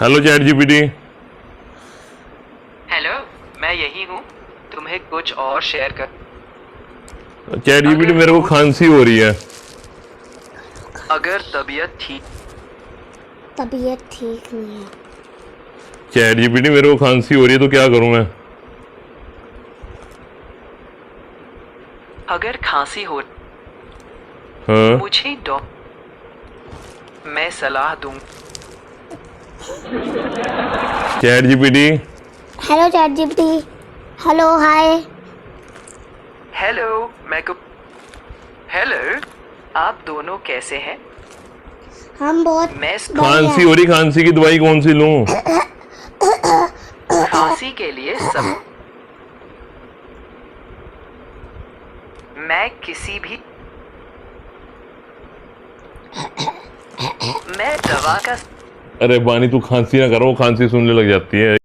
Hello chat GPT. Hello, मैं यही हूँ। तुम्हें कुछ और शेयर कर। चैट जीपीटी अगर मेरे को कुछ खांसी हो रही है। अगर तबीयत ठीक नहीं है। चैट जीपीटी मेरे को खांसी हो रही है तो क्या करूं मैं? अगर खांसी हो हाँ मुझे मैं सलाह दूँ। Chat GPT. Hello chat GPT. Hello hi. Hello, hello, आप दोनों कैसे हैं? हम बहुत मैं खांसी हो रही, खांसी की दवाई कौन सी लूं? खांसी के लिए मैं किसी भी मैं दवा का अरे बानी तू खांसी ना करो, खांसी सुनने लग जाती है।